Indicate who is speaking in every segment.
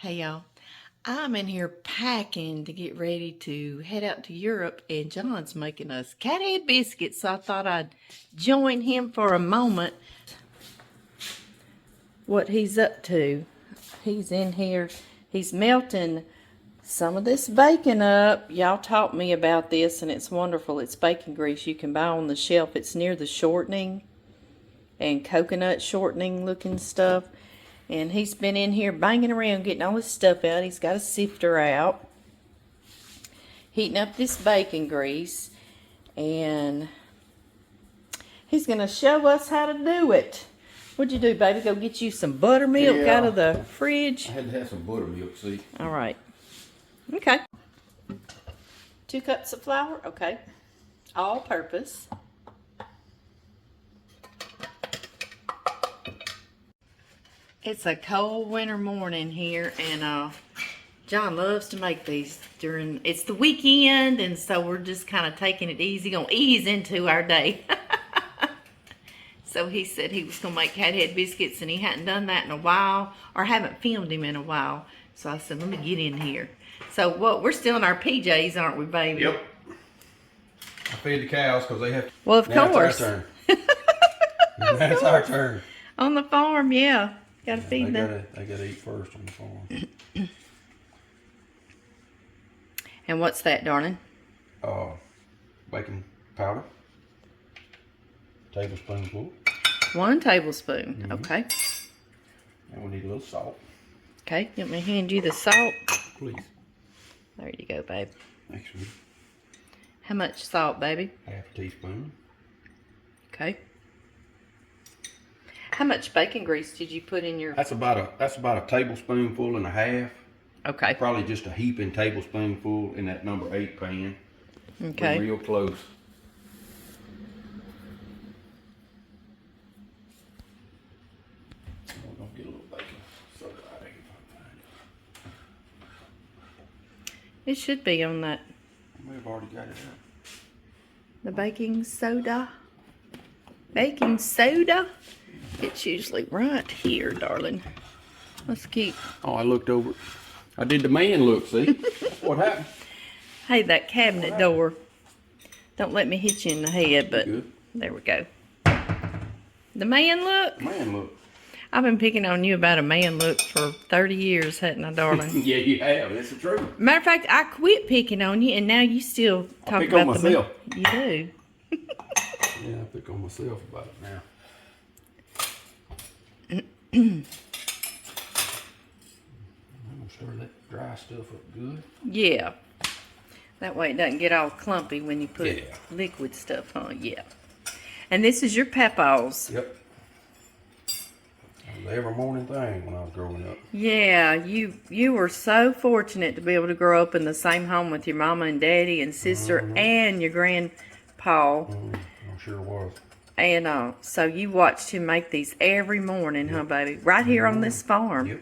Speaker 1: Hey y'all, I'm in here packing to get ready to head out to Europe, and John's making us cat head biscuits, so I thought I'd join him for a moment. What he's up to. He's in here, he's melting some of this bacon up. Y'all taught me about this and it's wonderful. It's bacon grease you can buy on the shelf. It's near the shortening and coconut shortening looking stuff. And he's been in here banging around getting all this stuff out. He's got a sifter out, heating up this bacon grease, and he's going to show us how to do it. What'd you do, baby? Go get you some buttermilk out of the fridge?
Speaker 2: I had to have some buttermilk, see.
Speaker 1: All right. Okay. 2 cups of flour. Okay. All purpose. It's a cold winter morning here, and John loves to make these during, it's the weekend, and so we're just kind of taking it easy, gonna ease into our day. So he said he was gonna make cat head biscuits, and he hadn't done that in a while, or haven't filmed him in a while. So I said, let me get in here. So what, we're still in our PJs, aren't we, baby?
Speaker 2: Yep. I feed the cows because they have to.
Speaker 1: Well, of course.
Speaker 2: It's our turn. That's our turn.
Speaker 1: On the farm, yeah. Gotta feed them.
Speaker 2: They gotta eat first on the farm.
Speaker 1: And what's that, darling?
Speaker 2: Baking powder. Tablespoonful.
Speaker 1: 1 tablespoon. Okay.
Speaker 2: And we need a little salt.
Speaker 1: Okay, you want me to hand you the salt?
Speaker 2: Please.
Speaker 1: There you go, babe.
Speaker 2: Thanks, sweetie.
Speaker 1: How much salt, baby?
Speaker 2: Half a teaspoon.
Speaker 1: Okay. How much bacon grease did you put in your...
Speaker 2: That's about a tablespoonful and a half.
Speaker 1: Okay.
Speaker 2: Probably just a heaping tablespoonful in that number 8 pan.
Speaker 1: Okay.
Speaker 2: We're real close. We're gonna get a little bacon soda out of here if I can find it.
Speaker 1: It should be on that.
Speaker 2: We've already got it up.
Speaker 1: The baking soda. Baking soda. It's usually right here, darling. Let's keep...
Speaker 2: Oh, I looked over. I did the man look, see? What happened?
Speaker 1: Hey, that cabinet door. Don't let me hit you in the head, but
Speaker 2: Good.
Speaker 1: There we go. The man look?
Speaker 2: Man look.
Speaker 1: I've been picking on you about a man look for 30 years, hadn't I, darling?
Speaker 2: Yeah, you have. That's the truth.
Speaker 1: Matter of fact, I quit picking on you, and now you still talk
Speaker 2: pick
Speaker 1: about
Speaker 2: on myself.
Speaker 1: You do.
Speaker 2: Yeah, I pick on myself about it now. I'm gonna stir that dry stuff up good.
Speaker 1: Yeah. That way it doesn't get all clumpy when you put
Speaker 2: Yeah.
Speaker 1: liquid stuff on. Yeah. And this is your Papaws.
Speaker 2: Yep. That was every morning thing when I was growing up.
Speaker 1: Yeah, you were so fortunate to be able to grow up in the same home with your mama and daddy and sister and your grandpa.
Speaker 2: I sure was.
Speaker 1: And so you watched him make these every morning, huh, baby? Right here on this farm.
Speaker 2: Yep.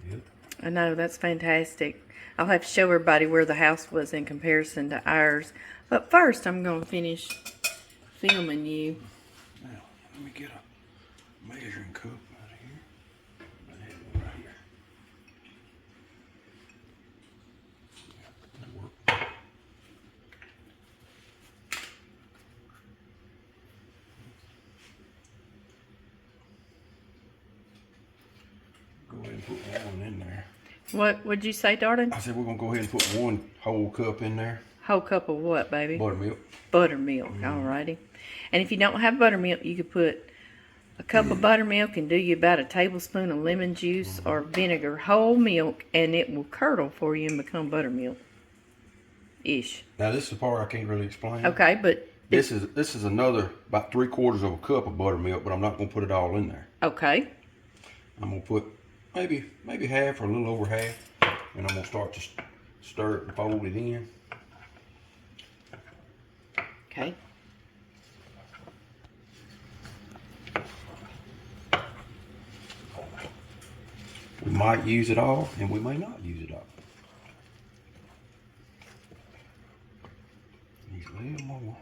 Speaker 2: Yep.
Speaker 1: I know, that's fantastic. I'll have to show everybody where the house was in comparison to ours. But first, I'm going to finish filming you.
Speaker 2: Now, let me get a measuring cup out of here. I have one right here. Yeah, that'll work. Go ahead and put one in there.
Speaker 1: What'd you say, darling?
Speaker 2: I said we're gonna go ahead and put 1 whole cup in there.
Speaker 1: Whole cup of what, baby?
Speaker 2: Buttermilk.
Speaker 1: Buttermilk, alrighty. And if you don't have buttermilk, you could put a cup of buttermilk and do you about a tablespoon of lemon juice or vinegar, whole milk, and it will curdle for you and become buttermilk. Ish.
Speaker 2: Now this is the part I can't really explain.
Speaker 1: Okay, but...
Speaker 2: This is another about 3/4 of a cup of buttermilk, but I'm not gonna put it all in there.
Speaker 1: Okay.
Speaker 2: I'm gonna put maybe half or a little over half, and I'm gonna start to stir it and fold it in.
Speaker 1: Okay.
Speaker 2: We might use it all, and we may not use it all. Needs a little more.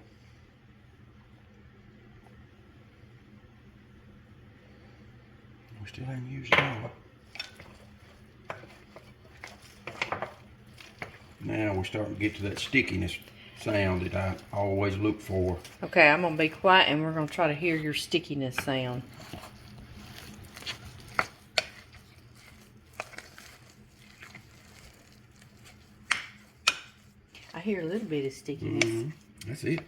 Speaker 2: We still haven't used it all. Now we're starting to get to that stickiness sound that I always look for.
Speaker 1: Okay, I'm gonna be quiet and we're gonna try to hear your stickiness sound. I hear a little bit of stickiness.
Speaker 2: That's it.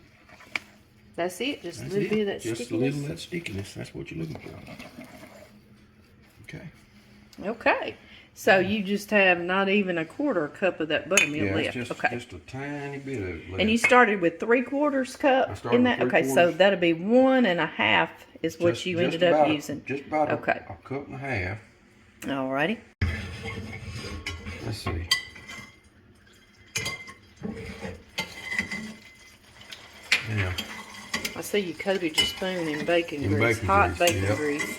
Speaker 1: That's it? Just
Speaker 2: That's
Speaker 1: a little
Speaker 2: it.
Speaker 1: bit of that
Speaker 2: Just
Speaker 1: stickiness?
Speaker 2: a little of that stickiness. That's what you're looking for. Okay.
Speaker 1: Okay. So you just have not even a quarter cup of that buttermilk left.
Speaker 2: Just,
Speaker 1: okay.
Speaker 2: Just a tiny bit of it left.
Speaker 1: And you started with 3/4 cup
Speaker 2: I started
Speaker 1: in that?
Speaker 2: with
Speaker 1: Okay, so
Speaker 2: 3/4.
Speaker 1: that'll be 1.5 is what you ended up using.
Speaker 2: Just about
Speaker 1: okay.
Speaker 2: a cup and a half.
Speaker 1: Alrighty.
Speaker 2: Let's see. Yeah.
Speaker 1: I see you coated your spoon in bacon
Speaker 2: In
Speaker 1: grease.
Speaker 2: bacon
Speaker 1: Hot
Speaker 2: grease,
Speaker 1: bacon
Speaker 2: yep.
Speaker 1: grease.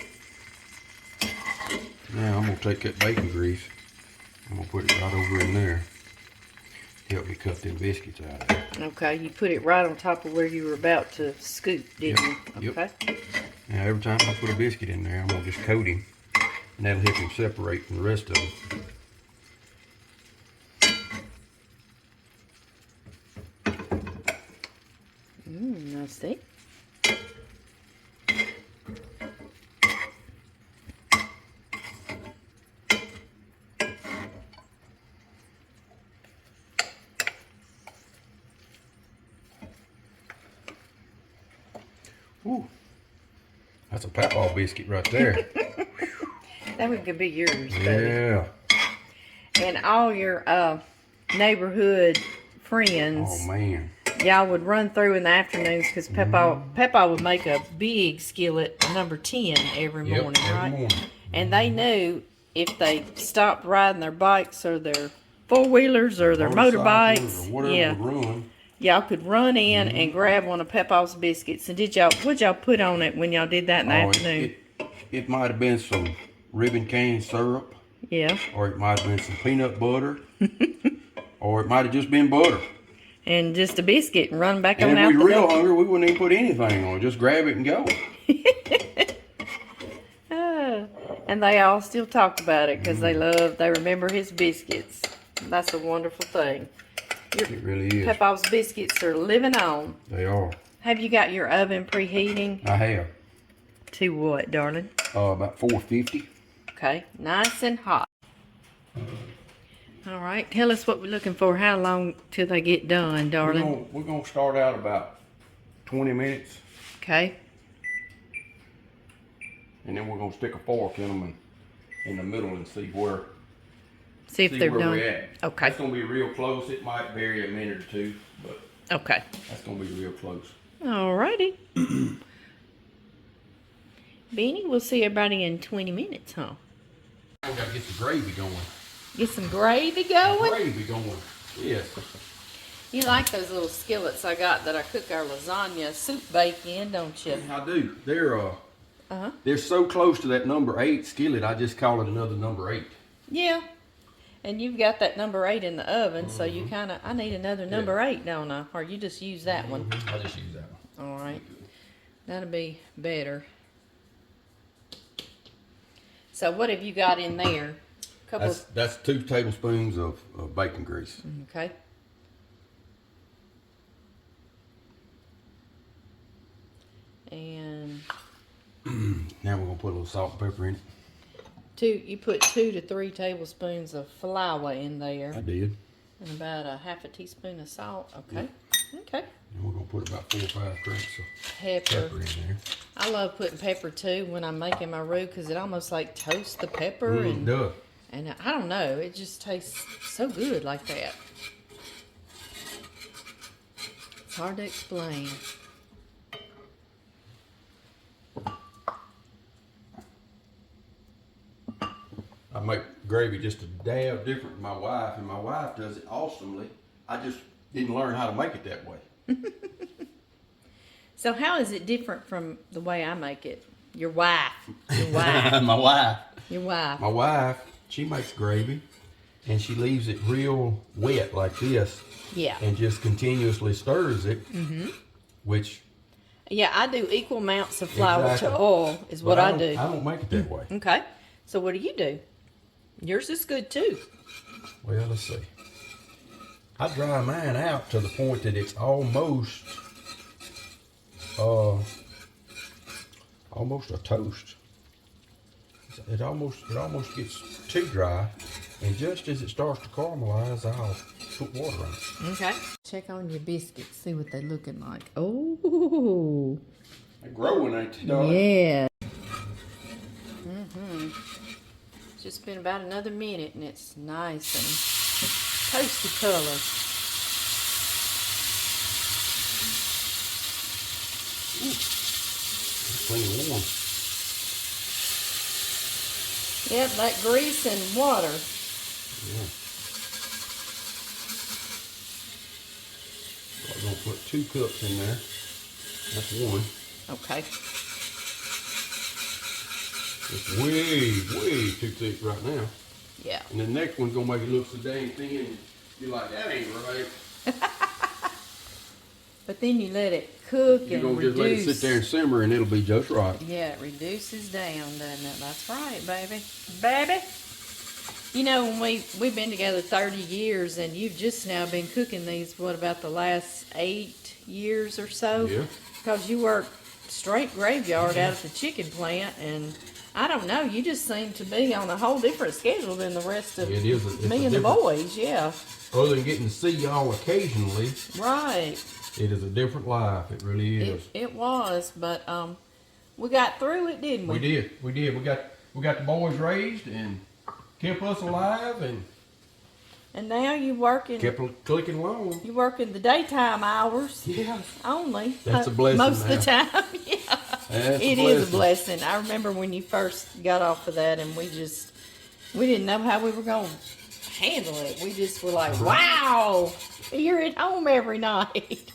Speaker 2: Now I'm going to take that bacon grease. I'm going to put it right over in there. Help me cut them biscuits out of it.
Speaker 1: Okay, you put it right on top of where you were about to scoop, didn't you? Okay.
Speaker 2: Yep. Now every time I put a biscuit in there, I'm going to just coat him. And that'll help him separate from the rest of them.
Speaker 1: I see.
Speaker 2: Ooh, that's a Papaw biscuit right there.
Speaker 1: That one could be yours, buddy.
Speaker 2: Yeah.
Speaker 1: And all your neighborhood friends,
Speaker 2: Oh man.
Speaker 1: y'all would run through in the afternoons because Papaw would make a big skillet, number 10, every
Speaker 2: Yep,
Speaker 1: morning,
Speaker 2: every
Speaker 1: right?
Speaker 2: morning.
Speaker 1: And they knew if they stopped riding their bikes or their four-wheelers or their motorbikes,
Speaker 2: or whatever would run.
Speaker 1: y'all could run in and grab one of Papaw's biscuits. And what'd y'all put on it when y'all did that in the afternoon?
Speaker 2: It might have been some ribbon cane syrup,
Speaker 1: Yeah.
Speaker 2: or it might have been some peanut butter, or it might have just been butter.
Speaker 1: And just a biscuit and run back
Speaker 2: And
Speaker 1: on
Speaker 2: if
Speaker 1: out
Speaker 2: we
Speaker 1: the
Speaker 2: were real
Speaker 1: door.
Speaker 2: hungry, we wouldn't even put anything on it. Just grab it and go.
Speaker 1: And they all still talked about it because they remember his biscuits. That's a wonderful thing.
Speaker 2: It really is.
Speaker 1: Papaw's biscuits are living on.
Speaker 2: They are.
Speaker 1: Have you got your oven preheating?
Speaker 2: I have.
Speaker 1: To what, darling?
Speaker 2: About 450.
Speaker 1: Okay, nice and hot. All right, tell us what we're looking for. How long till they get done, darling?
Speaker 2: We're gonna start out about 20 minutes,
Speaker 1: Okay.
Speaker 2: and then we're gonna stick a fork in them in the middle and see where
Speaker 1: See if they're
Speaker 2: where
Speaker 1: done.
Speaker 2: we're at.
Speaker 1: Okay.
Speaker 2: That's gonna be real close. It might vary a minute or two, but
Speaker 1: Okay.
Speaker 2: that's gonna be real close.
Speaker 1: All righty. Beanie, we'll see everybody in 20 minutes, huh?
Speaker 2: We gotta get the gravy going.
Speaker 1: Get some gravy going.
Speaker 2: Gravy going. Yes.
Speaker 1: You like those little skillets I got that I cook our lasagna soup bake in, don't you?
Speaker 2: I do. They're so close to that number 8 skillet. I just call it another number 8.
Speaker 1: Yeah. And you've got that number 8 in the oven, so you I need another number 8, don't I? Or you just use that one.
Speaker 2: I just use that one.
Speaker 1: All right. That'll be better. So what have you got in there?
Speaker 2: That's 2 tablespoons of bacon grease.
Speaker 1: Okay. And
Speaker 2: Now we're gonna put a little salt and pepper in it.
Speaker 1: you put 2 to 3 tablespoons of flour in there.
Speaker 2: I did.
Speaker 1: And about a half a teaspoon of salt. Okay. Okay.
Speaker 2: And we're gonna put about 4 or 5 cranks of
Speaker 1: Pepper.
Speaker 2: pepper in there.
Speaker 1: I love putting pepper too when I'm making my roux because it almost like toasts the pepper
Speaker 2: It does.
Speaker 1: and I don't know, it just tastes so good like that. It's hard to explain.
Speaker 2: I make gravy just a dab different from my wife, and my wife does it awesomely. I just didn't learn how to make it that way.
Speaker 1: So how is it different from the way I make it? Your wife. Your wife.
Speaker 2: My wife.
Speaker 1: Your wife.
Speaker 2: My wife, she makes gravy, and she leaves it real wet like this.
Speaker 1: Yeah.
Speaker 2: And just continuously stirs it, which...
Speaker 1: Yeah, I do equal amounts of flour
Speaker 2: Exactly.
Speaker 1: to oil is what I do.
Speaker 2: I don't make it that way.
Speaker 1: Okay. So what do? Yours is good too.
Speaker 2: Well, let's see. I dry mine out to the point that it's almost a toast. It almost gets too dry, and just as it starts to caramelize, I'll put water on it.
Speaker 1: Okay. Check on your biscuits, see what they're looking like. Oh.
Speaker 2: They're growing, ain't they, darling?
Speaker 1: Yeah. It's just been about another minute, and it's nice and toasty color.
Speaker 2: Plenty warm.
Speaker 1: Yep, like grease and water.
Speaker 2: Yeah. So I'm gonna put 2 cups in there. That's 1.
Speaker 1: Okay.
Speaker 2: It's way too thick right now.
Speaker 1: Yeah.
Speaker 2: And the next one's gonna make it look so dang thin. You're like, that ain't right.
Speaker 1: But then you let it cook
Speaker 2: You're
Speaker 1: and
Speaker 2: gonna just let it sit there and simmer, and it'll be just right.
Speaker 1: Yeah, it reduces down, doesn't it? That's right, baby. Baby! You know, when we've been together 30 years, and you've just now been cooking these, what, about the last 8 years or so?
Speaker 2: Yeah.
Speaker 1: Because you work straight graveyard out at the chicken plant, and I don't know, you just seem to be on a whole different schedule than the rest of
Speaker 2: It's
Speaker 1: me and the boys, yeah.
Speaker 2: Other than getting to see y'all occasionally,
Speaker 1: Right.
Speaker 2: it is a different life. It really is.
Speaker 1: It was, but we got through it, didn't we?
Speaker 2: We did. We got the boys raised and kept us alive and
Speaker 1: now you working.
Speaker 2: kept clicking along.
Speaker 1: You work in the daytime hours.
Speaker 2: Yeah.
Speaker 1: Only.
Speaker 2: That's a blessing
Speaker 1: Most of the
Speaker 2: now.
Speaker 1: time, yeah.
Speaker 2: That's
Speaker 1: It
Speaker 2: a
Speaker 1: is a
Speaker 2: blessing.
Speaker 1: blessing. I remember when you first got off of that, and we didn't know how we were going to handle it. We just were like, wow, you're at home every night.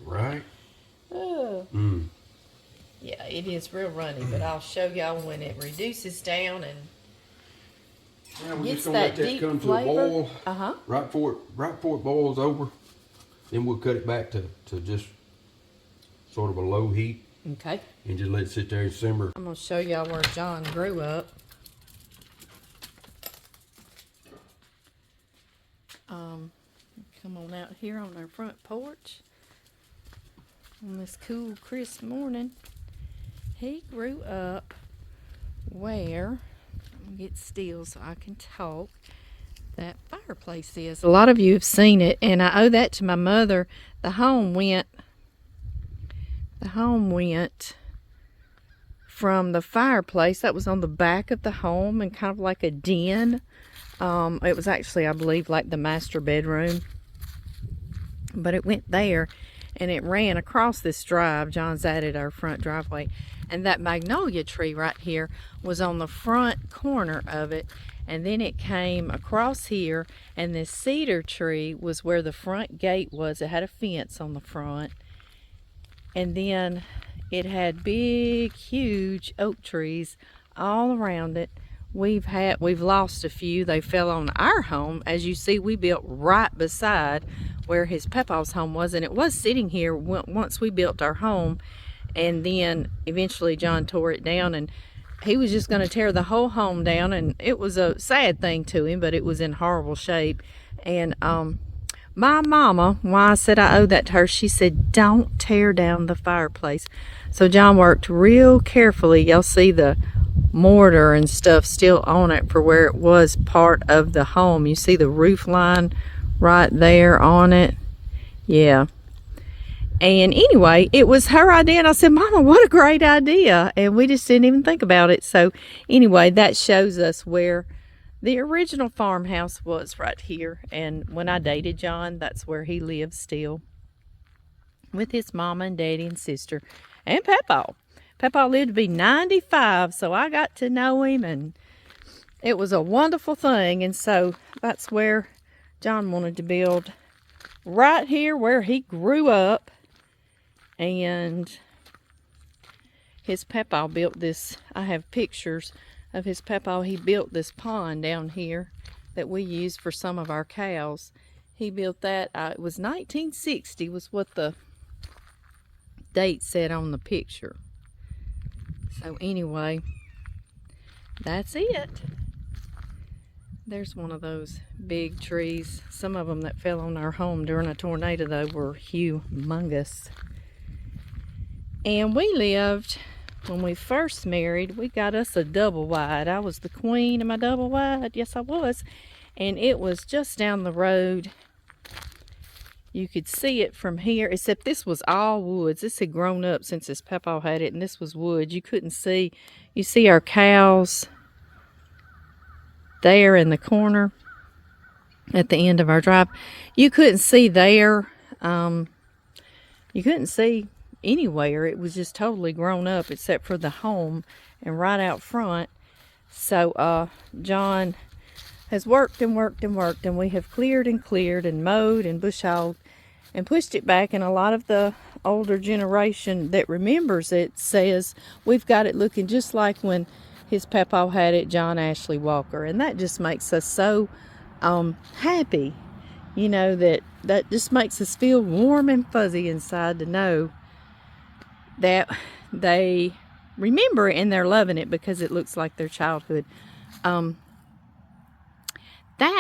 Speaker 2: Right?
Speaker 1: Oh.
Speaker 2: Mm.
Speaker 1: Yeah, it is real runny, but I'll show y'all when it reduces down and
Speaker 2: Yeah, we're
Speaker 1: gets
Speaker 2: just gonna let
Speaker 1: that
Speaker 2: that
Speaker 1: deep
Speaker 2: come to
Speaker 1: flavor.
Speaker 2: a boil.
Speaker 1: Uh-huh.
Speaker 2: Right before it boils over. Then we'll cut it back to just sort of a low heat
Speaker 1: Okay.
Speaker 2: and just let it sit there and simmer.
Speaker 1: I'm going to show y'all where John grew up. Come on out here on our front porch on this cool, crisp morning. He grew up where, I'm going to get still so I can talk, that fireplace is. A lot of you have seen it, and I owe that to my mother. The home went from the fireplace that was on the back of the home and kind of like a den. It was actually, I believe, like the master bedroom. But it went there, and it ran across this drive. John's added our front driveway. And that magnolia tree right here was on the front corner of it. And then it came across here, and this cedar tree was where the front gate was. It had a fence on the front. And then it had big, huge oak trees all around it. We've lost a few. They fell on our home. As you see, we built right beside where his Papaw's home was, and it was sitting here once we built our home. And then eventually John tore it down, and he was just going to tear the whole home down, and it was a sad thing to him, but it was in horrible shape. And my mama, why I said I owe that to her, she said, don't tear down the fireplace. So John worked real carefully. Y'all see the mortar and stuff still on it for where it was part of the home. You see the roof line right there on it. Yeah. And anyway, it was her idea, and I said, Mama, what a great idea. And we just didn't even think about it. So anyway, that shows us where the original farmhouse was, right here. And when I dated John, that's where he lived still, with his mama and daddy and sister and Papaw. Papaw lived to be 95, so I got to know him, and it was a wonderful thing. And so that's where John wanted to build, right here where he grew up. And his Papaw built this. I have pictures of his Papaw. He built this pond down here that we use for some of our cows. He built that. It was 1960 was what the date said on the picture. So anyway, that's it. There's one of those big trees. Some of them that fell on our home during a tornado, though, were humongous. And we lived, when we first married, we got us a double wide. I was the queen of my double wide. Yes, I was. And it was just down the road. You could see it from here, except this was all woods. This had grown up since this Papaw had it, and this was wood. You couldn't see. You see our cows there in the corner at the end of our drive. You couldn't see there. You couldn't see anywhere. It was just totally grown up except for the home and right out front. So John has worked and worked and worked, and we have cleared and cleared and mowed and bush hogged and pushed it back. And a lot of the older generation that remembers it says we've got it looking just like when his Papaw had it, John Ashley Walker. And that just makes us so happy, you know, that just makes us feel warm and fuzzy inside to know that they remember it and they're loving it because it looks like their childhood. That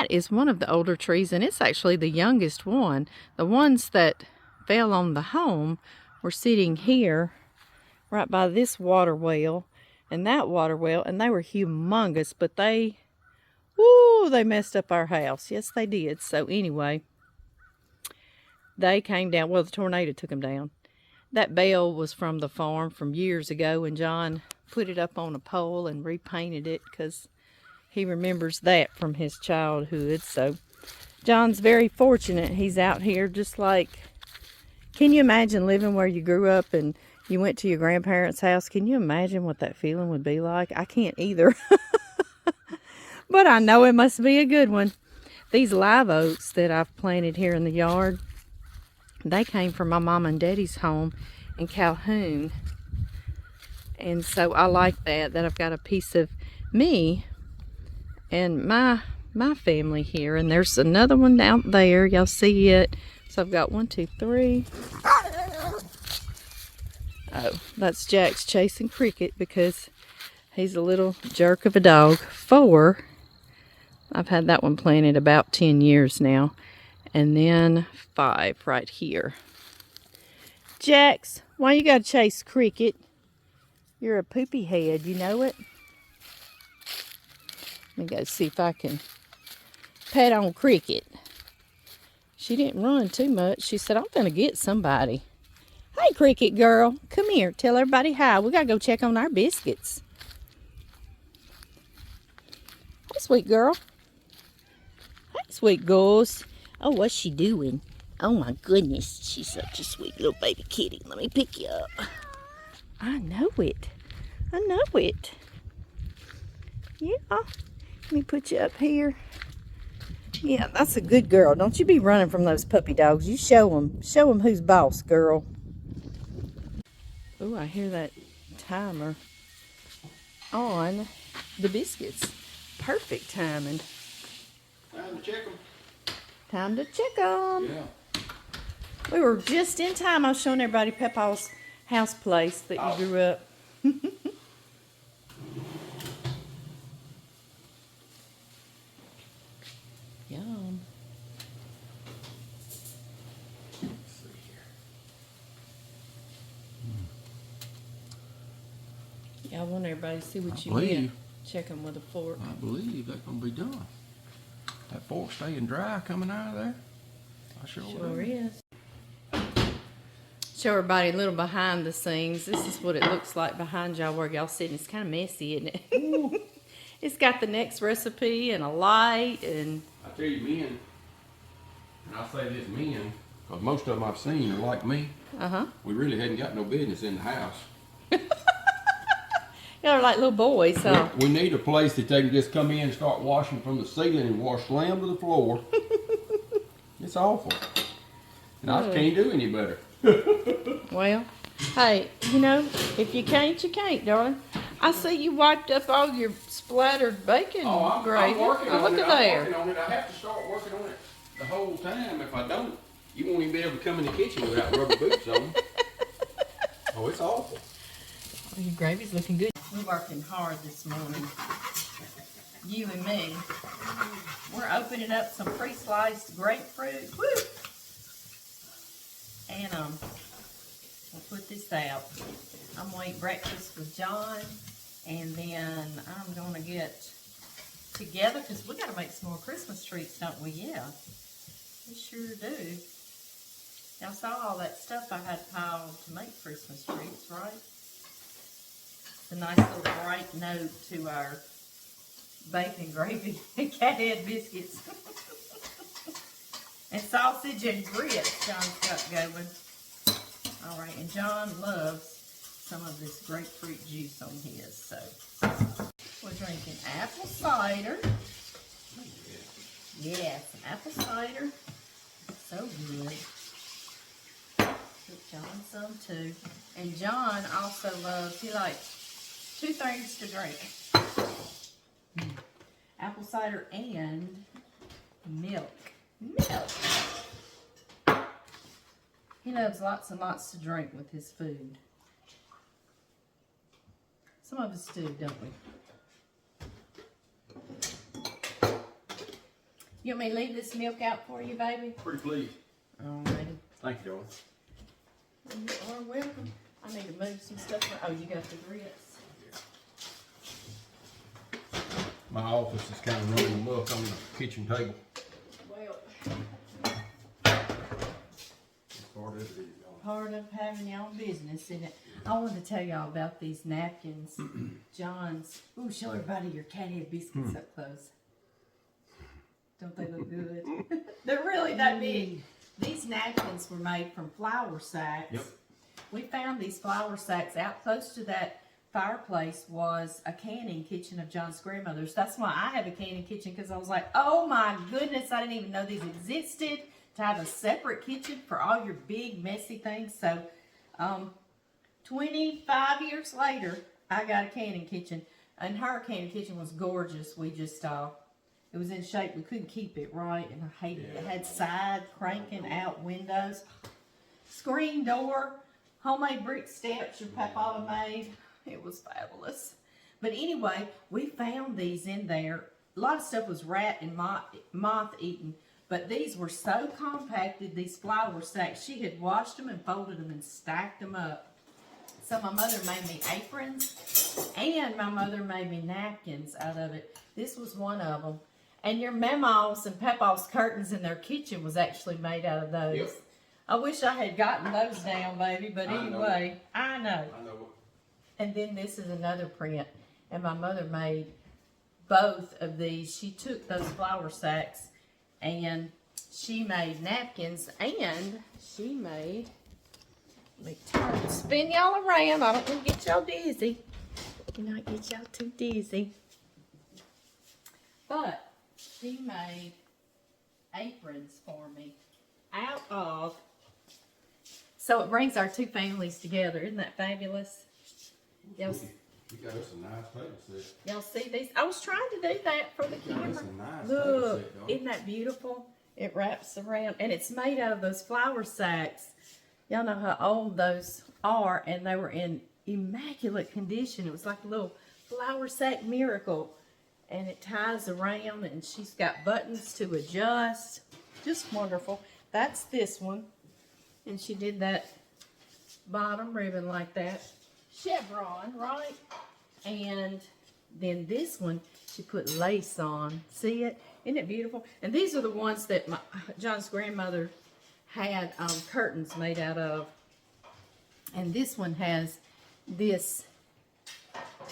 Speaker 1: is one of the older trees, and it's actually the youngest one. The ones that fell on the home were sitting here right by this water well and that water well, and they were humongous, but they messed up our house. Yes, they did. So anyway, they came down. Well, the tornado took them down. That bell was from the farm from years ago, and John put it up on a pole and repainted it because he remembers that from his childhood. So John's very fortunate. He's out here just like, can you imagine living where you grew up and you went to your grandparents' house? Can you imagine what that feeling would be like? I can't either. But I know it must be a good one. These live oaks that I've planted here in the yard, they came from my mom and daddy's home in Calhoun. And so I like that I've got a piece of me and my family here. And there's another one out there. Y'all see it? So I've got 1, 2, 3. Oh, that's Jack's chasing Cricket because he's a little jerk of a dog. 4. I've had that one planted about 10 years now. And then 5 right here. Jax, why you gotta chase Cricket? You're a poopy head, you know it? Let me go see if I can pet on Cricket. She didn't run too much. She said, I'm gonna get somebody. Hey, Cricket girl, come here. Tell everybody hi. We gotta go check on our biscuits. Hey, sweet girl. Hey, sweet girls. Oh, what's she doing? Oh my goodness, she's such a sweet little baby kitty. Let me pick you up. I know it. I know it. Yeah. Let me put you up here. Yeah, that's a good girl. Don't you be running from those puppy dogs. You show them. Show them who's boss, girl. Oh, I hear that timer on the biscuits. Perfect timing.
Speaker 2: Time to check them.
Speaker 1: Time to check them.
Speaker 2: Yeah.
Speaker 1: We were just in time. I was showing everybody Papaw's house place that you grew up. Yum.
Speaker 2: Let's see here.
Speaker 1: Yeah, I want everybody to see what you
Speaker 2: believe-
Speaker 1: get. Check them with a fork.
Speaker 2: I believe that's gonna be done. That fork staying dry coming out of there. I sure
Speaker 1: Is. Show everybody a little behind the scenes. This is what it looks like behind y'all where y'all sitting. It's kind of messy, isn't it? It's got the next recipe and a light and...
Speaker 2: I tell you, men, and I say this men, because most of them I've seen are like me.
Speaker 1: Uh-huh.
Speaker 2: We really hadn't got no business in the house.
Speaker 1: Y'all are like little boys, huh?
Speaker 2: We need a place that they can just come in and start washing from the ceiling and wash slam to the floor. It's awful. And I just can't do any better.
Speaker 1: Well, hey, you know, if you can't, you can't, darling. I see you wiped up all your splattered bacon gravy.
Speaker 2: I'm working on
Speaker 1: Look
Speaker 2: it.
Speaker 1: at there.
Speaker 2: I'm working on it. I have to start working on it the whole time. If I don't, you won't even be able to come in the kitchen without rubber boots on. Oh, it's awful.
Speaker 1: Oh, your gravy's looking good. We're working hard this morning. you and me. We're opening up some pre-sliced grapefruit. Woo! And we'll put this out. I'm gonna eat breakfast with John, and then I'm gonna get together because we gotta make some more Christmas treats, don't we? Yeah, we sure do. Y'all saw all that stuff I had piled to make Christmas treats, right? It's a nice little bright note to our bacon gravy and cat head biscuits. And sausage and grits John's got going. All right, and John loves some of this grapefruit juice on his, so we're drinking apple cider. Yes, apple cider. So good. Give John some too. And John also loves, he likes 2 things to drink. Apple cider and milk. Milk. He loves lots and lots to drink with his food. Some of us do, don't we? You want me to leave this milk out for you, baby?
Speaker 2: Pretty pleased.
Speaker 1: Alrighty.
Speaker 2: Thank you, darling.
Speaker 1: You are welcome. I need to move some stuff. Oh, you got the grits.
Speaker 2: My office is kind of running amok on the kitchen table.
Speaker 1: Well,
Speaker 2: Part of it is,
Speaker 1: part of having your own business, isn't it? I wanted to tell y'all about these napkins. John's. Ooh, show everybody your cat head biscuits up close. Don't they look good? They're really that big. These napkins were made from flour sacks.
Speaker 2: Yep.
Speaker 1: We found these flour sacks out close to that fireplace was a canning kitchen of John's grandmother's. That's why I have a canning kitchen, because I was like, oh my goodness, I didn't even know these existed, to have a separate kitchen for all your big messy things. So 25 years later, I got a canning kitchen, and her canning kitchen was gorgeous. We just it was in shape. We couldn't keep it right, and I hated it. It had side cranking out windows, screen door, homemade brick steps your Papaw made. It was fabulous. But anyway, we found these in there. A lot of stuff was rat and moth eaten, but these were so compacted, these flour sacks. She had washed them and folded them and stacked them up. So my mother made me aprons, and my mother made me napkins out of it. This was one of them. And your Mamaw's and Papaw's curtains in their kitchen was actually made out of those.
Speaker 2: Yep.
Speaker 1: I wish I had gotten those down, baby, but anyway, I know.
Speaker 2: I know.
Speaker 1: And then this is another print, and my mother made both of these. She took those flour sacks and she made napkins, and she made, let me turn and spin y'all around. I don't want to get y'all dizzy. Do not get y'all too dizzy. But she made aprons for me out of, so it brings our two families together. Isn't that fabulous? Y'all,
Speaker 2: You got us a nice table set.
Speaker 1: y'all see these? I was trying to do that for the
Speaker 2: You got us
Speaker 1: camera.
Speaker 2: a nice
Speaker 1: Look,
Speaker 2: table set, dog.
Speaker 1: isn't that beautiful? It wraps around, and it's made out of those flour sacks. Y'all know how old those are, and they were in immaculate condition. It was like a little flour sack miracle, and it ties around, and she's got buttons to adjust. Just wonderful. That's this one, and she did that bottom ribbon like that. Chevron, right? And then this one, she put lace on. See it? Isn't it beautiful? And these are the ones that John's grandmother had curtains made out of. And this one has this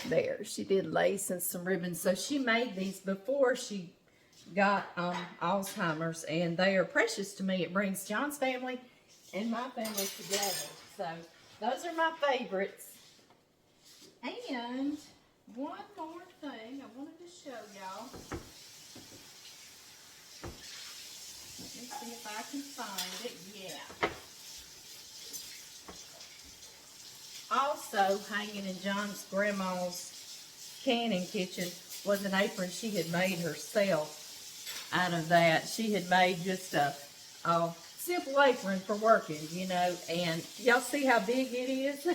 Speaker 1: there. She did lace and some ribbons. So she made these before she got Alzheimer's, and they are precious to me. It brings John's family and my family together. So those are my favorites. And one more thing I wanted to show y'all. Let me see if I can find it. Yeah. Also hanging in John's grandma's canning kitchen was an apron she had made herself out of that. She had made just a simple apron for working, you know, and y'all see how big it is?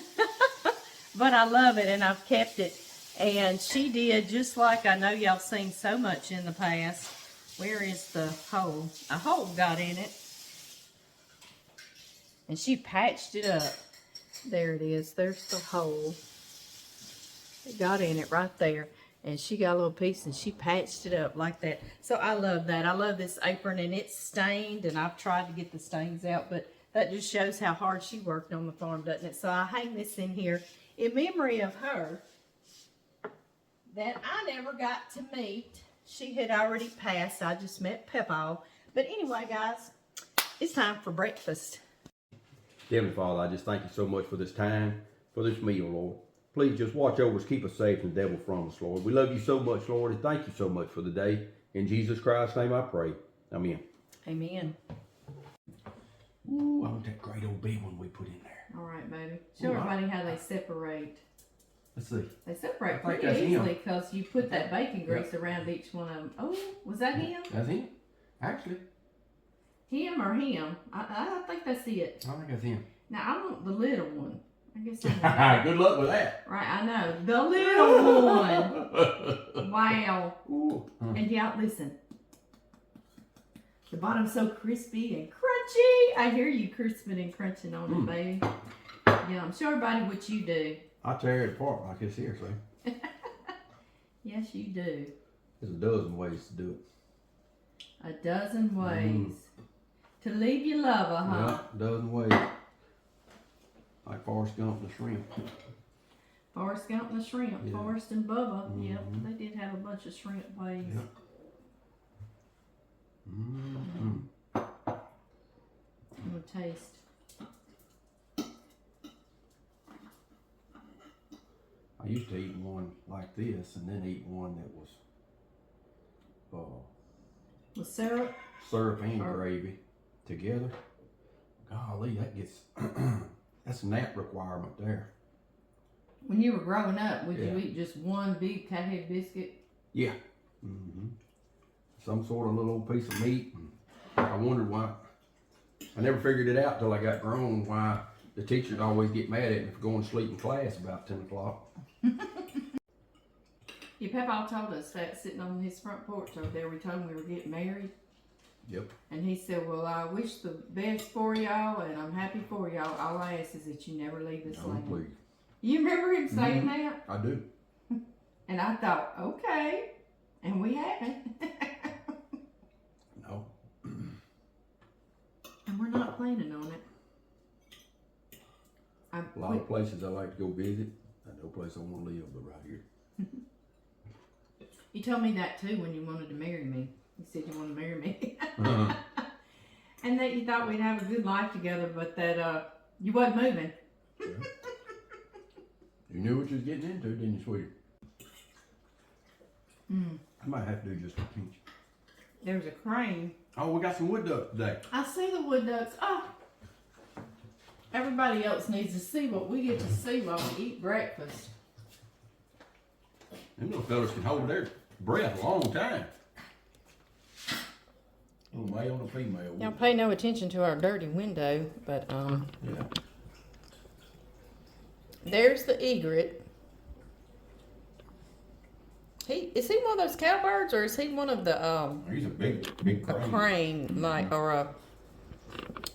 Speaker 1: But I love it, and I've kept it And she did just like I know y'all seen so much in the past. Where is the hole? A hole got in it. And she patched it up. There it is. There's the hole. It got in it right there. And she got a little piece and she patched it up like that. So I love that. I love this apron, and it's stained, and I've tried to get the stains out, but that just shows how hard she worked on the farm, doesn't it? So I hang this in here in memory of her that I never got to meet. She had already passed. I just met Papaw. But anyway, guys, it's time for breakfast.
Speaker 2: Heavenly Father, I just thank you so much for this time, for this meal, Lord. Please just watch over us, keep us safe from the devil from us, Lord. We love you so much, Lord, and thank you so much for the day. In Jesus Christ's name I pray. Amen.
Speaker 1: Amen.
Speaker 2: Ooh, I want that great old big one we put in there.
Speaker 1: All right, baby. Show everybody how they separate.
Speaker 2: Let's see.
Speaker 1: They separate pretty easily because you put that bacon grease around each one of them. Oh, was that him?
Speaker 2: That's him. Actually.
Speaker 1: Him or him? I think that's it.
Speaker 2: I think that's him.
Speaker 1: Now, I want the little one. I guess I'm
Speaker 2: Good luck with that.
Speaker 1: Right, I know. The little one. Wow.
Speaker 2: Ooh.
Speaker 1: And y'all, listen. The bottom's so crispy and crunchy. I hear you crisping and crunching on it, baby. Yum. Show everybody what you do.
Speaker 2: I tear it apart like this here, see?
Speaker 1: Yes, you do.
Speaker 2: There's a dozen ways to do it.
Speaker 1: A dozen ways to leave your lover, huh?
Speaker 2: Yeah, a dozen ways. Like Forrest Gump and the shrimp.
Speaker 1: Forrest Gump and the shrimp.
Speaker 2: Yeah.
Speaker 1: Forrest and Bubba. Yep, they did have a bunch of shrimp ways.
Speaker 2: Yep.
Speaker 1: I'm gonna taste.
Speaker 2: I used to eat one like this and then eat one that was
Speaker 1: With syrup?
Speaker 2: syrup and gravy together. Golly, that gets that's a nap requirement there.
Speaker 1: When you were growing up, would you eat just one big cathead biscuit?
Speaker 2: Yeah. Some sort of little old piece of meat. And I wondered why. I never figured it out till I got grown why the teachers always get mad at me for going to sleep in class about 10 o'clock.
Speaker 1: Your Papa told us that sitting on his front porch over there. We told him we were getting married.
Speaker 2: Yep.
Speaker 1: And he said, well, I wish the best for y'all, and I'm happy for y'all. All I ask is that you never leave this land.
Speaker 2: Please.
Speaker 1: You remember him saying that?
Speaker 2: I do.
Speaker 1: And I thought, okay. And we haven't.
Speaker 2: No.
Speaker 1: And we're not planning on it.
Speaker 2: A lot of places I like to go visit. No place I want to live but right here.
Speaker 1: You told me that too when you wanted to marry me. You said you wanted to marry me. And that you thought we'd have a good life together, but that you wasn't moving.
Speaker 2: Yeah. You knew what you was getting into, didn't you, sweetie? I might have to do just a pinch.
Speaker 1: There's a crane.
Speaker 2: Oh, we got some wood duck today.
Speaker 1: I see the wood ducks. Oh, everybody else needs to see what we get to see while we eat breakfast.
Speaker 2: Them little fellas can hold their breath a long time. Little male and a female.
Speaker 1: Now pay no attention to our dirty window, but
Speaker 2: Yeah.
Speaker 1: there's the egret. Is he one of those cowbirds, or is he one of the
Speaker 2: He's a big crane.
Speaker 1: a crane, like, or a?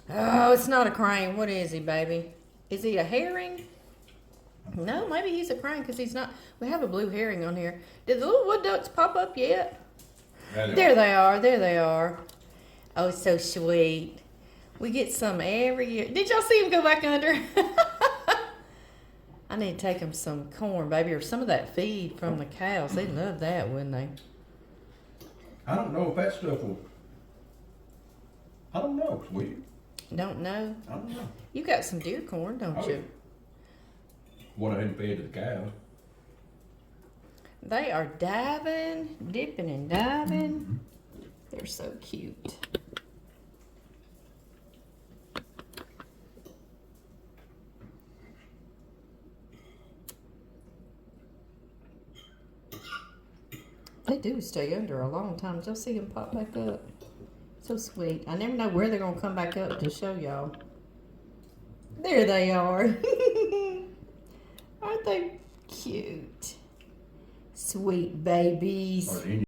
Speaker 1: Oh, it's not a crane. What is he, baby? Is he a herring? No, maybe he's a crane because he's not. We have a blue herring on here. Did the little wood ducks pop up yet? There they are. There they are. Oh, so sweet. We get some every year. Did y'all see him go back under? I need to take them some corn, baby, or some of that feed from the cows. They'd love that, wouldn't they?
Speaker 2: I don't know if that stuff will. I don't know, sweetie.
Speaker 1: Don't know.
Speaker 2: I don't know.
Speaker 1: You got some deer corn, don't you?
Speaker 2: What I hadn't fed to the cows.
Speaker 1: They are diving, dipping and diving. They're so cute. They do stay under a long time. Did y'all see them pop back up? So sweet. I never know where they're going to come back up to show y'all. There they are. Aren't they cute?
Speaker 3: Sweet babies.